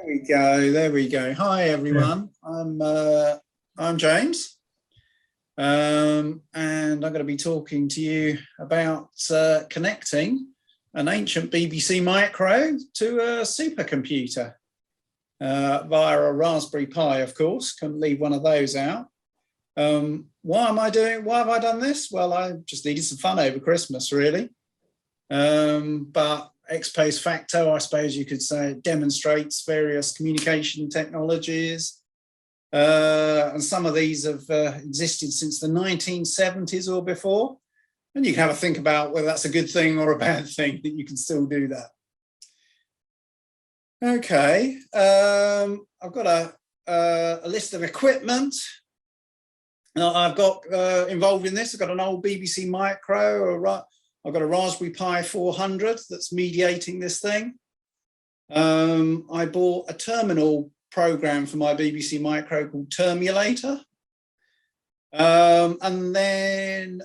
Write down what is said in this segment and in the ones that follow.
There we go. There we go. Hi, everyone. I'm James, and I'm going to be talking to you about connecting an ancient BBC micro to a supercomputer via a Raspberry Pi. Of course, couldn't leave one of those out. Why have I done this? Well, I just needed some fun over Christmas, really. But ex post facto, I suppose you could say, it demonstrates various communication technologies. And some of these have existed since the 1970s or before. And you can have a think about whether that's a good thing or a bad thing that you can still do that. Okay, I've got a list of equipment. Now, I've got involved in this. I've got an old BBC micro, I've got a Raspberry Pi 400 that's mediating this thing. I bought a terminal program for my BBC micro called Termulator. And then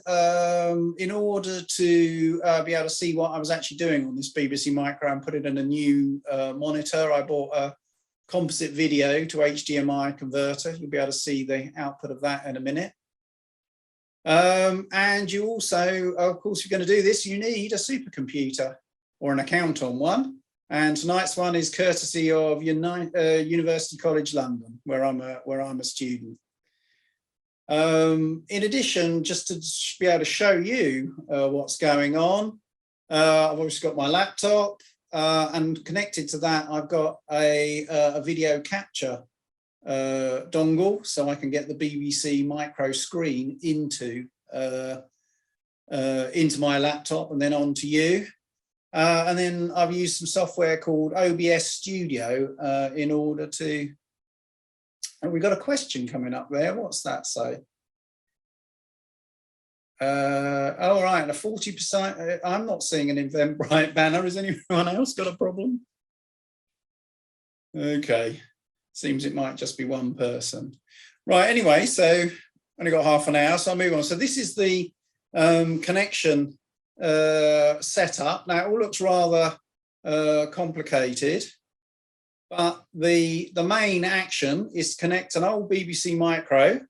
in order to be able to see what I was actually doing on this BBC micro and put it in a new monitor, I bought a composite video to HDMI converter. You'll be able to see the output of that in a minute. And you also, of course, if you're going to do this, you need a supercomputer or an account on one. And tonight's one is courtesy of University College London, where I'm a student. In addition, just to be able to show you what's going on, I've obviously got my laptop, and connected to that, I've got a video capture dongle, so I can get the BBC micro screen into my laptop and then onto you. And then I've used some software called OBS Studio in order to. And we've got a question coming up there. What's that say? All right, a 40%. I'm not seeing an Eventbrite banner. Has anyone else got a problem? Okay. Seems it might just be one person. Right, anyway, so only got half an hour, so I'll move on. So this is the connection setup. Now, it all looks rather complicated, but the main action is to connect an old BBC micro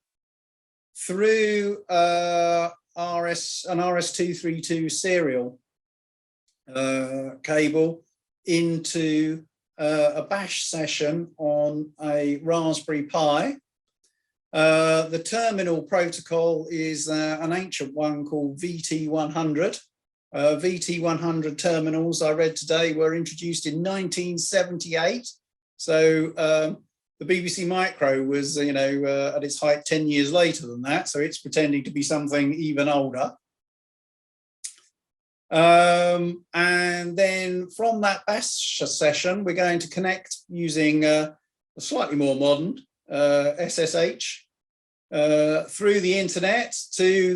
through an RS-232 serial cable into a bash session on a Raspberry Pi. The terminal protocol is an ancient one called VT100. VT100 terminals, I read today, were introduced in 1978. So the BBC Micro was, at its height 10 years later than that. So it's pretending to be something even older. And then from that bash session, we're going to connect using a slightly more modern SSH through the internet to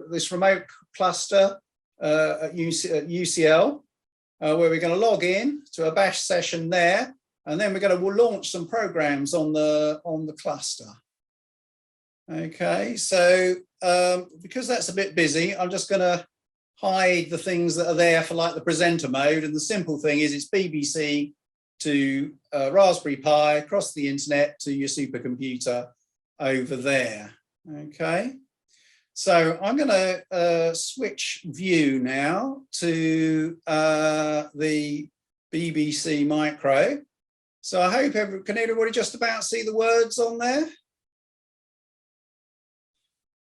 this remote cluster at UCL, where we're going to log in to a bash session there, and then we're going to launch some programs on the cluster. Okay, so because that's a bit busy, I'm just going to hide the things that are there for like the presenter mode. And the simple thing is it's BBC to Raspberry Pi across the internet to your supercomputer over there. Okay, so I'm going to switch view now to the BBC Micro. So I hope can everybody just about see the words on there?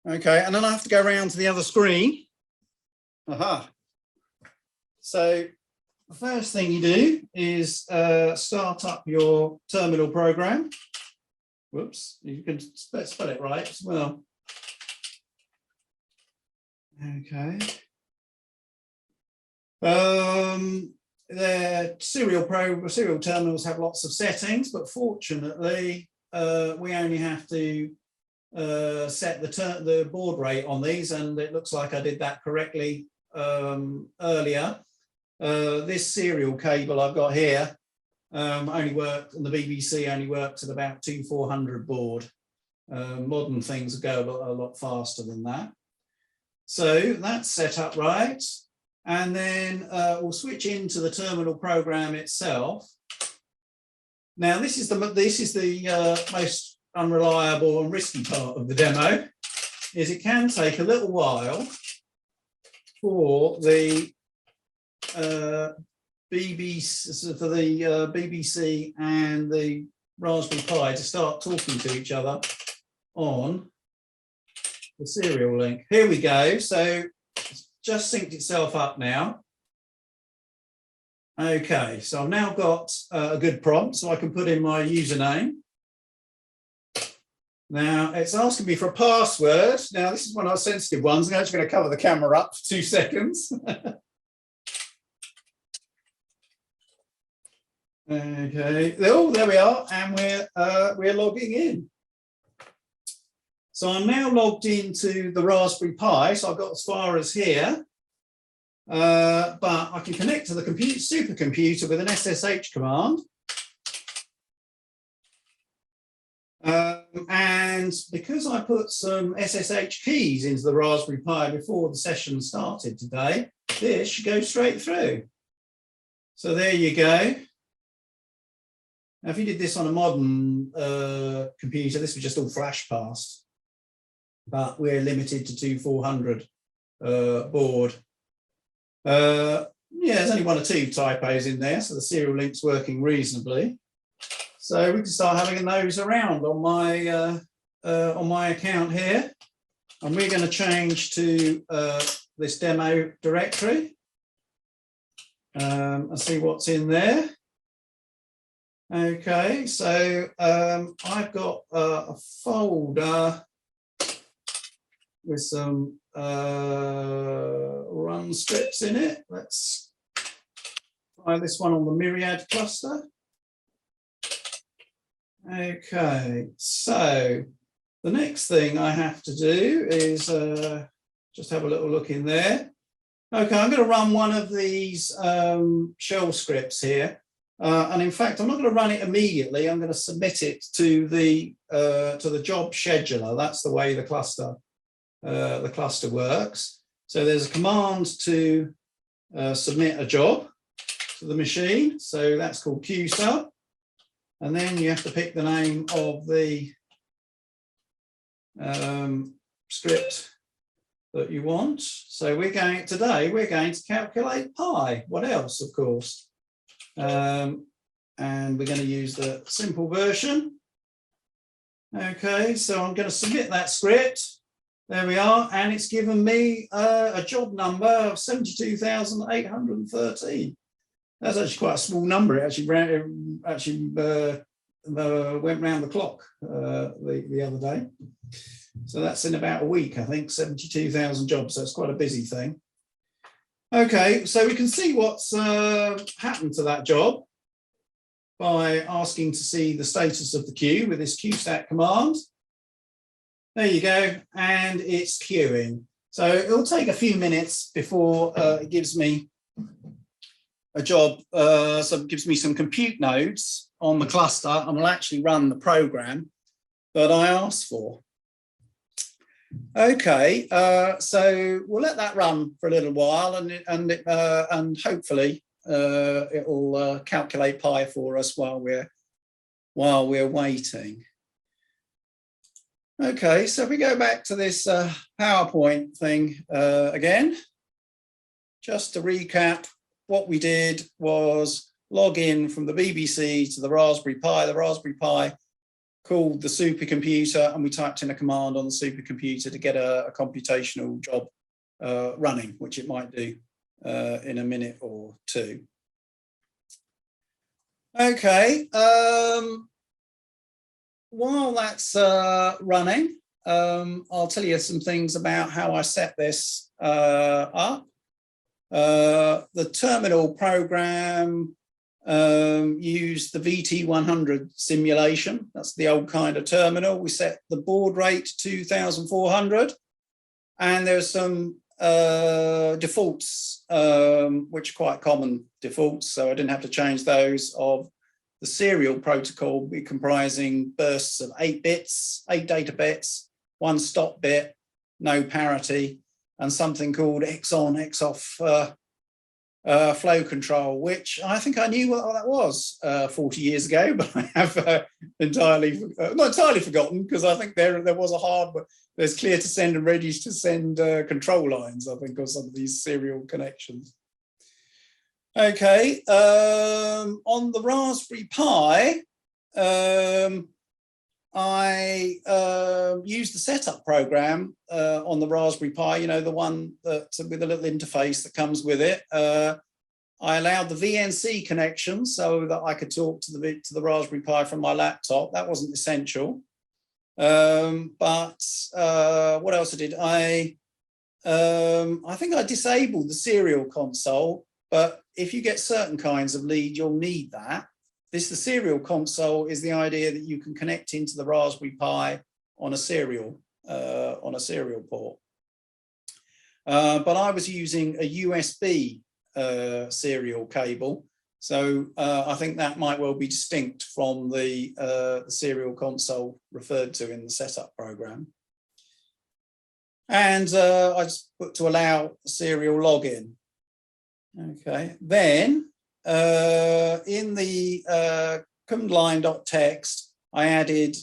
Okay, and then I have to go around to the other screen. Aha. So the first thing you do is start up your terminal program. Whoops, you can spell it right as well. Okay. The serial terminals have lots of settings, but fortunately, we only have to set the baud rate on these, and it looks like I did that correctly earlier. This serial cable I've got here only worked, and the BBC only works at about 2400 baud. Modern things go a lot faster than that. So that's set up right. And then we'll switch into the terminal program itself. Now this is the most unreliable and risky part of the demo, is it can take a little while for the BBC and the Raspberry Pi to start talking to each other on the serial link. Here we go. So it's just synced itself up now. Okay, so I've now got a good prompt, so I can put in my username. Now it's asking me for a password. Now this is one of our sensitive ones. I'm actually going to cover the camera up for 2 seconds. Okay. Oh, there we are, and we're logging in. So I'm now logged into the Raspberry Pi. So I've got as far as here, but I can connect to the supercomputer with an SSH command. And because I put some SSH keys into the Raspberry Pi before the session started today, this should go straight through. So there you go. Now, if you did this on a modern computer, this would just all flash past. But we're limited to 2400 board. Yeah, there's only 1 or 2 typos in there, so the serial link's working reasonably. So we can start having a nose around on my account here, and we're going to change to this demo directory and see what's in there. Okay, so I've got a folder with some run scripts in it. Let's try this one on the Myriad cluster. Okay, so the next thing I have to do is just have a little look in there. Okay, I'm going to run one of these shell scripts here. And in fact, I'm not going to run it immediately. I'm going to submit it to the job scheduler. That's the way the cluster works. So there's a command to submit a job to the machine. So that's called qsub. And then you have to pick the name of the script that you want. So today we're going to calculate pi. What else, of course? And we're going to use the simple version. Okay, so I'm going to submit that script. There we are, and it's given me a job number of 72,813. That's actually quite a small number. It actually went round the clock the other day. So that's in about a week, I think, 72,000 jobs. So it's quite a busy thing. Okay, so we can see what's happened to that job by asking to see the status of the queue with this qstat command. There you go, and it's queuing. So it'll take a few minutes before it gives me a job, so it gives me some compute nodes on the cluster, and will actually run the program that I asked for. Okay, so we'll let that run for a little while, and hopefully it will calculate pi for us while we're waiting. Okay, so if we go back to this PowerPoint thing again, just to recap, what we did was log in from the BBC to the Raspberry Pi. The Raspberry Pi called the supercomputer, and we typed in a command on the supercomputer to get a computational job running, which it might do in a minute or 2. Okay, while that's running, I'll tell you some things about how I set this up. The terminal program used the VT100 simulation. That's the old kind of terminal. We set the baud rate to 2,400, and there's some defaults, which are quite common defaults, so I didn't have to change those. Of the serial protocol, be comprising bursts of 8 bits, 8 data bits, 1 stop bit, no parity, and something called X on, X off flow control, which I think I knew what that was 40 years ago, but I have not entirely forgotten, because I think there was a hardware. There's clear to send and ready to send control lines, I think, of some of these serial connections. Okay, on the Raspberry Pi, I used the setup program on the Raspberry Pi, you know, the one that with a little interface that comes with it. I allowed the VNC connection so that I could talk to the Raspberry Pi from my laptop. That wasn't essential. But what else I did? I think I disabled the serial console, but if you get certain kinds of lead, you'll need that. The serial console is the idea that you can connect into the Raspberry Pi on a serial port. But I was using a USB serial cable, so I think that might well be distinct from the serial console referred to in the setup program. And I just put to allow serial login. Okay, then in the command line.txt, I added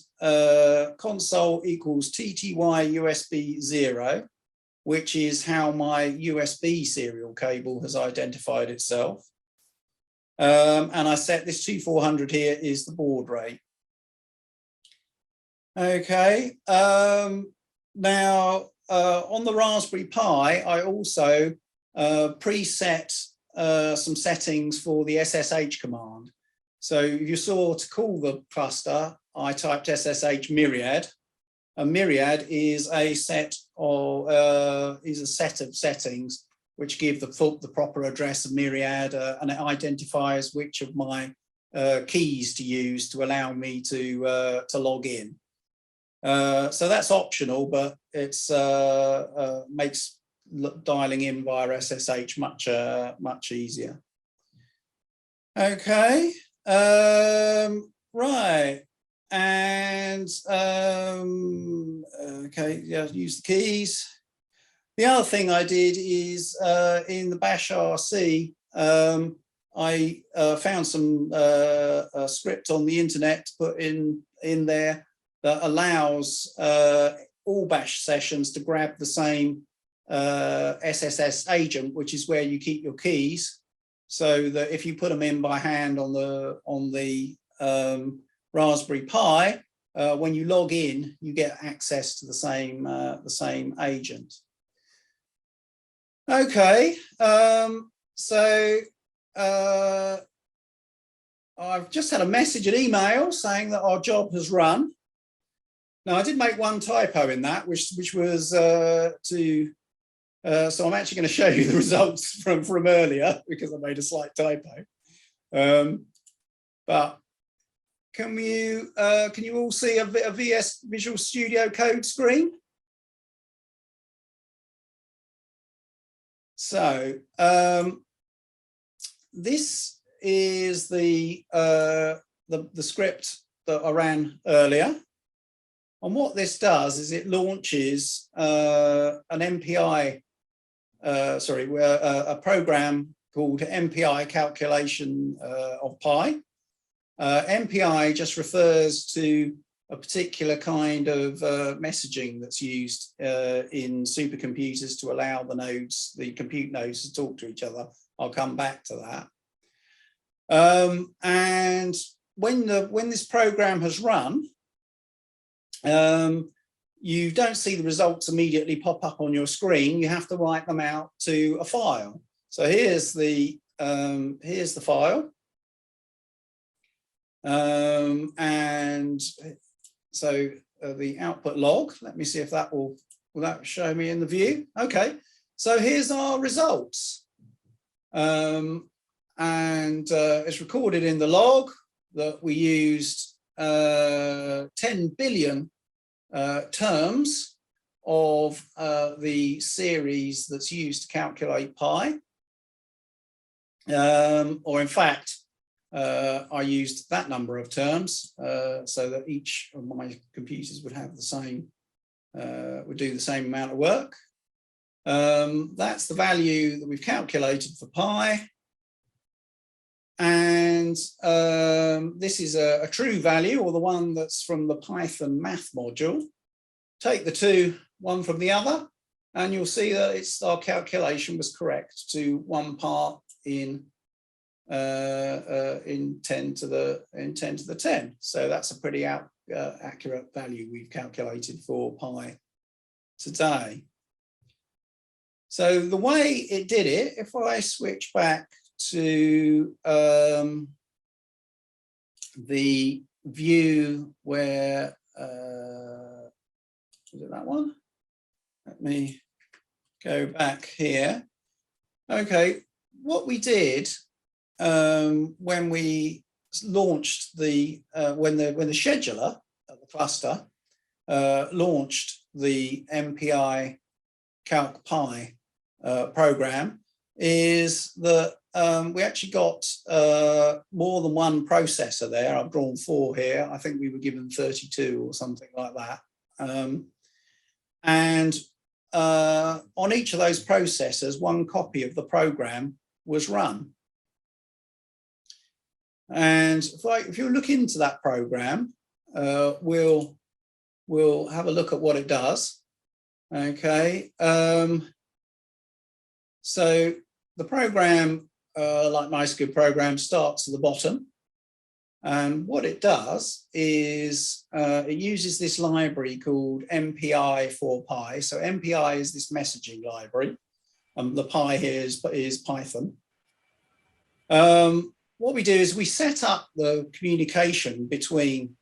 console equals TTY USB 0, which is how my USB serial cable has identified itself. And I set this 2400 here is the baud rate. Okay, now on the Raspberry Pi, I also preset some settings for the SSH command. So you saw, to call the cluster, I typed SSH myriad. A myriad is a set of settings which give the proper address of myriad, and it identifies which of my keys to use to allow me to log in. So that's optional, but it's makes dialing in via SSH much easier. Okay, right, and okay, yeah, use the keys. The other thing I did is in the bash RC, I found some a script on the internet to put in there that allows all bash sessions to grab the same SSH agent, which is where you keep your keys, so that if you put them in by hand on the Raspberry Pi, when you log in, you get access to the same agent. Okay, so I've just had a message and email saying that our job has run. Now, I did make one typo in that, which was so I'm actually going to show you the results from earlier, because I made a slight typo. But can you all see a VS Visual Studio Code screen? So this is the script that I ran earlier. And what this does is it launches an MPI, a program called MPI calculation of pi. MPI just refers to a particular kind of messaging that's used in supercomputers to allow the compute nodes to talk to each other. I'll come back to that. And when this program has run, you don't see the results immediately pop up on your screen. You have to write them out to a file. So here's the file, and so the output log. Let me see if that will that show me in the view. Okay, so here's our results, and it's recorded in the log that we used 10 billion terms of the series that's used to calculate pi, or in fact I used that number of terms so that each of my computers would have the same would do the same amount of work. That's the value that we've calculated for pi. And this is a true value, or the one that's from the Python math module. Take the two, one from the other, and you'll see that our calculation was correct to 1 part in 10 to the 10. So that's a pretty accurate value we've calculated for pi today. So the way it did it, if I switch back to the view where, is it that one? Let me go back here. Okay, what we did when we launched when the scheduler at the cluster launched the MPI Calc Pi program, is that we actually got more than one processor there. I've drawn 4 here. I think we were given 32 or something like that. And on each of those processors, one copy of the program was run. And if you look into that program, we'll have a look at what it does. Okay. So the program, like most good programs, starts at the bottom. And what it does is it uses this library called MPI for Pi. So MPI is this messaging library. The Pi here is Python. What we do is we set up the communication between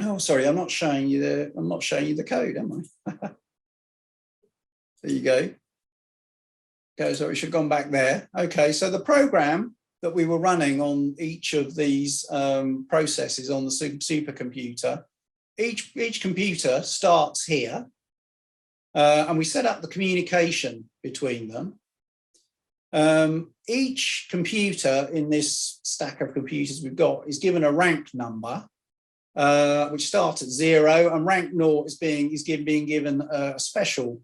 oh, sorry, I'm not showing you the code, am I? There you go. Okay, so we should have gone back there. Okay, so the program that we were running on each of these processes on the supercomputer, each computer starts here, and we set up the communication between them. Each computer in this stack of computers we've got is given a rank number, which starts at 0, and rank 0 is being given a special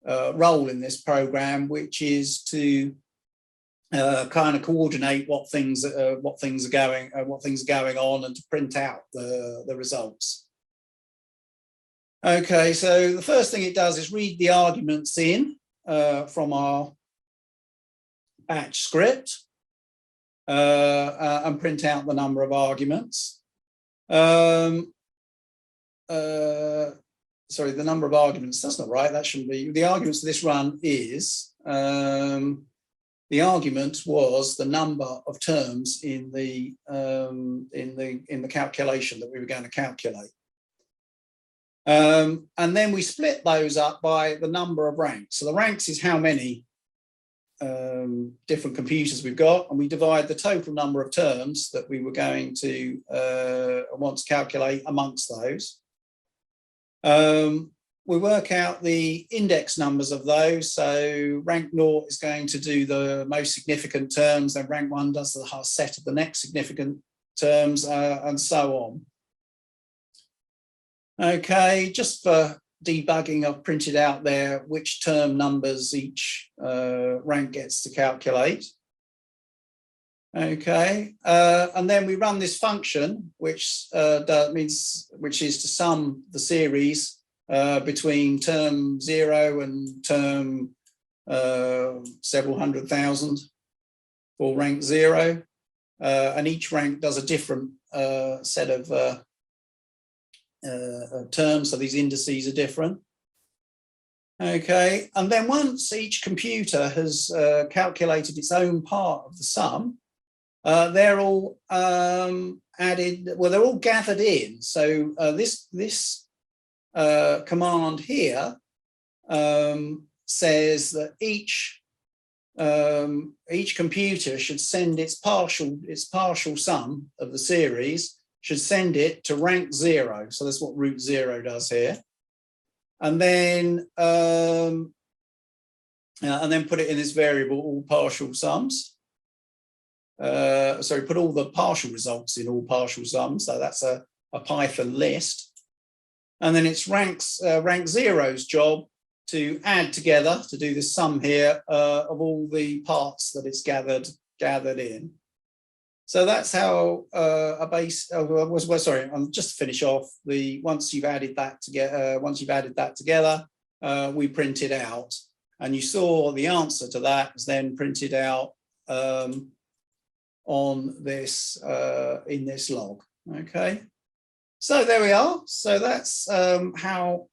role in this program, which is to kind of coordinate what things are going on, and to print out the results. Okay, so the first thing it does is read the arguments in from our batch script and print out the number of arguments. Sorry, the number of arguments, that's not right, that shouldn't be. The arguments for this run is, the argument was the number of terms in the calculation that we were going to calculate. And then we split those up by the number of ranks. So the ranks is how many different computers we've got, and we divide the total number of terms that we were going to want to calculate amongst those. We work out the index numbers of those. So rank 0 is going to do the most significant terms, then rank 1 does the set of the next significant terms, and so on. Okay, just for debugging, I've printed out there which term numbers each rank gets to calculate. Okay, and then we run this function, which is to sum the series between term 0 and term several hundred thousand for rank 0, and each rank does a different set of terms, so these indices are different. Okay, and then once each computer has calculated its own part of the sum, they're all added, well, they're all gathered in. So this command here says that each computer should send its partial sum of the series, should send it to rank 0. So that's what root 0 does here. And then put it in this variable, all partial sums. Sorry, put all the partial results in all partial sums. So that's a Python list. And then it's rank 0's job to add together, to do the sum here of all the parts that it's gathered in. So that's how a base. Sorry, just to finish off. Once you've added that together, we print it out, and you saw the answer to that is then printed out on this in this log. Okay, so there we are. So that's how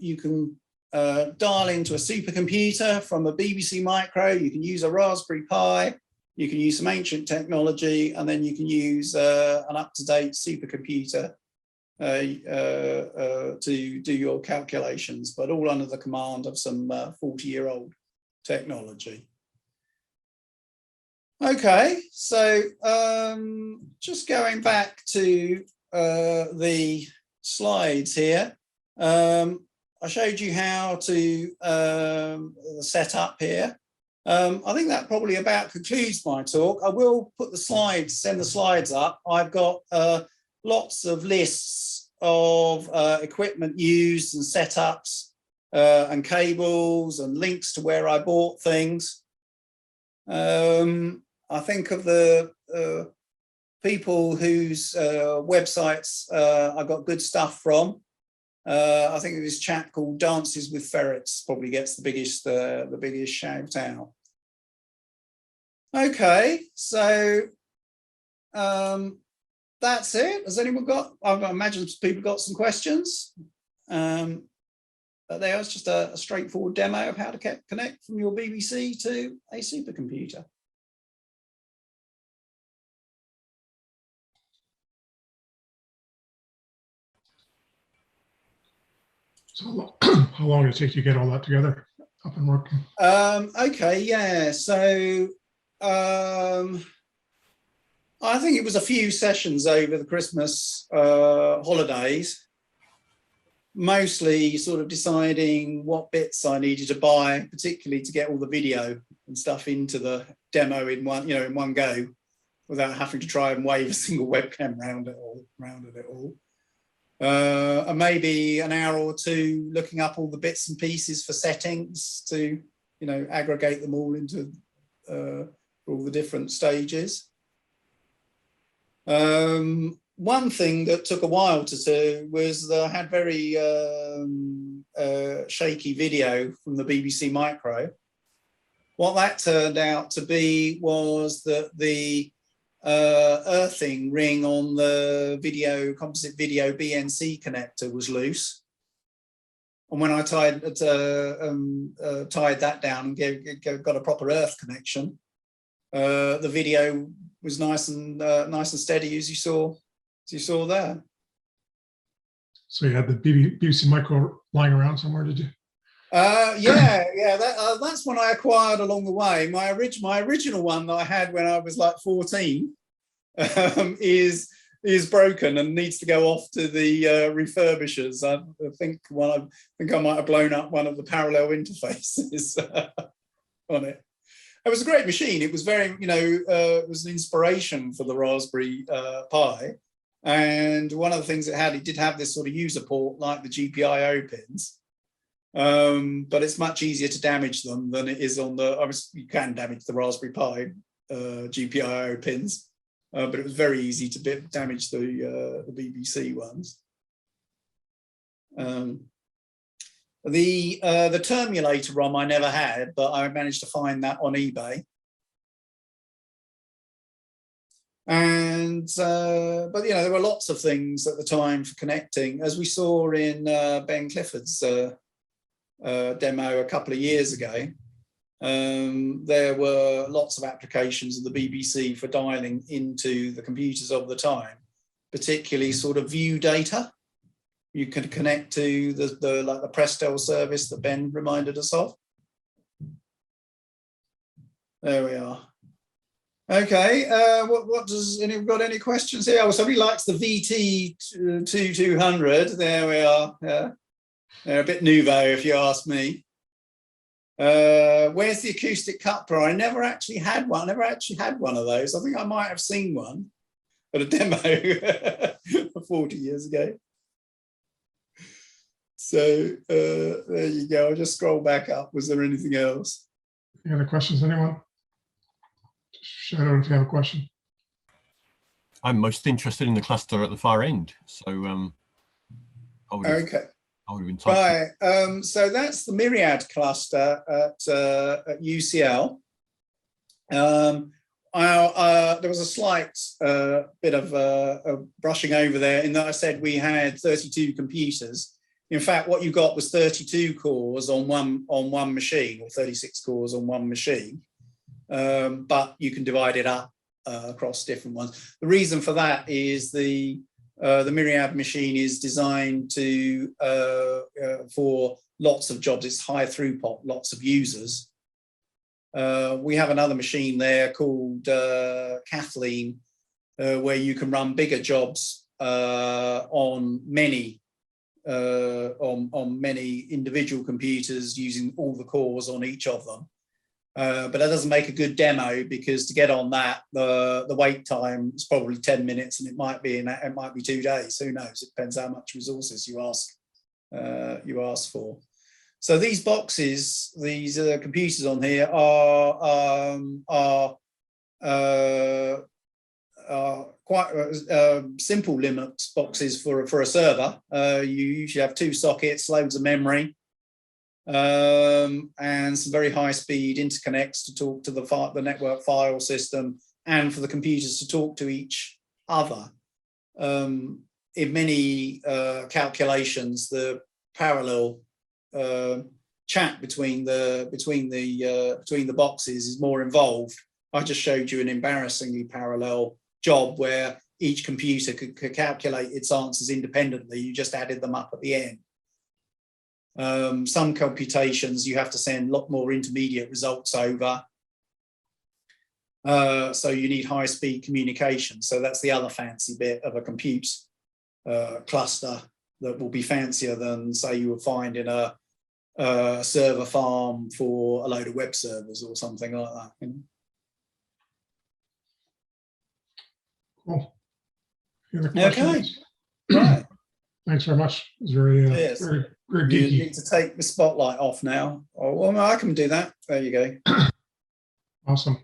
you can dial into a supercomputer from a BBC Micro. You can use a Raspberry Pi. You can use some ancient technology, and then you can use an up-to-date supercomputer to do your calculations, but all under the command of some 40-year-old technology. Okay, so just going back to the slides here, I showed you how to set up here. I think that probably about concludes my talk. I will put the slides, send the slides up. I've got lots of lists of equipment used and setups and cables and links to where I bought things. I think of the people whose websites I got good stuff from. I think this chap called Dances with Ferrets probably gets the biggest shout out. Okay, so that's it. Has anyone got? I imagine people got some questions. But there's just a straightforward demo of how to connect from your BBC to a supercomputer. So how long did it take you to get all that together, up and working? Okay, yeah. So I think it was a few sessions over the Christmas holidays, mostly sort of deciding what bits I needed to buy, particularly to get all the video and stuff into the demo in one go, without having to try and wave a single webcam around it all. And maybe an hour or two looking up all the bits and pieces for settings to, aggregate them all into all the different stages. One thing that took a while to do was that I had very shaky video from the BBC Micro. What that turned out to be was that the earthing ring on the composite video BNC connector was loose, and when I tied that down and got a proper earth connection, the video was nice and steady, as you saw there. So you had the BBC Micro lying around somewhere, did you? Yeah. That's one I acquired along the way. My original one that I had when I was like 14 is broken and needs to go off to the refurbishers. I think I might have blown up one of the parallel interfaces on it. It was a great machine. It was very, it was an inspiration for the Raspberry Pi. And one of the things it did have this sort of user port like the GPIO pins. But it's much easier to damage them than it is on you can damage the Raspberry Pi GPIO pins, but it was very easy to damage the BBC ones. The Termulator ROM I never had, but I managed to find that on eBay. And but there were lots of things at the time for connecting, as we saw in Ben Clifford's demo a couple of years ago. There were lots of applications of the BBC for dialing into the computers of the time, particularly sort of view data. You could connect to the Prestel service that Ben reminded us of. There we are. Okay, what does anyone got any questions here? Oh, somebody likes the VT2200. There we are. Yeah. They're a bit nouveau, if you ask me. Where's the acoustic coupler? I never actually had one. I never actually had one of those. I think I might have seen one at a demo 40 years ago. So there you go. I'll just scroll back up. Was there anything else? Any other questions, anyone? Just shout out if you have a question. I'm most interested in the cluster at the far end. So I would have been typing. Right. So that's the Myriad cluster at UCL. There was a slight bit of brushing over there in that I said we had 32 computers. In fact, what you got was 32 cores on one machine, or 36 cores on one machine. But you can divide it up across different ones. The reason for that is the Myriad machine is designed to for lots of jobs. It's high throughput, lots of users. We have another machine there called Kathleen, where you can run bigger jobs on many individual computers using all the cores on each of them. But that doesn't make a good demo, because to get on that, the wait time is probably 10 minutes, and it might be 2 days. Who knows? It depends how much resources you ask for. So these boxes, these computers on here are quite simple Linux boxes for a server. You usually have 2 sockets, loads of memory, and some very high-speed interconnects to talk to the network file system, and for the computers to talk to each other. In many calculations, the parallel chat between the boxes is more involved. I just showed you an embarrassingly parallel job where each computer could calculate its answers independently. You just added them up at the end. Some computations you have to send a lot more intermediate results over. So you need high-speed communication. So that's the other fancy bit of a compute cluster that will be fancier than, say, you would find in a server farm for a load of web servers or something like that. Cool. Any other questions? Okay. Right. Thanks very much. It was very, Yes. very geeky. You need to take the spotlight off now. Oh, well, I can do that. There you go. Awesome.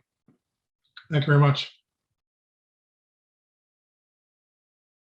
Thank you very much.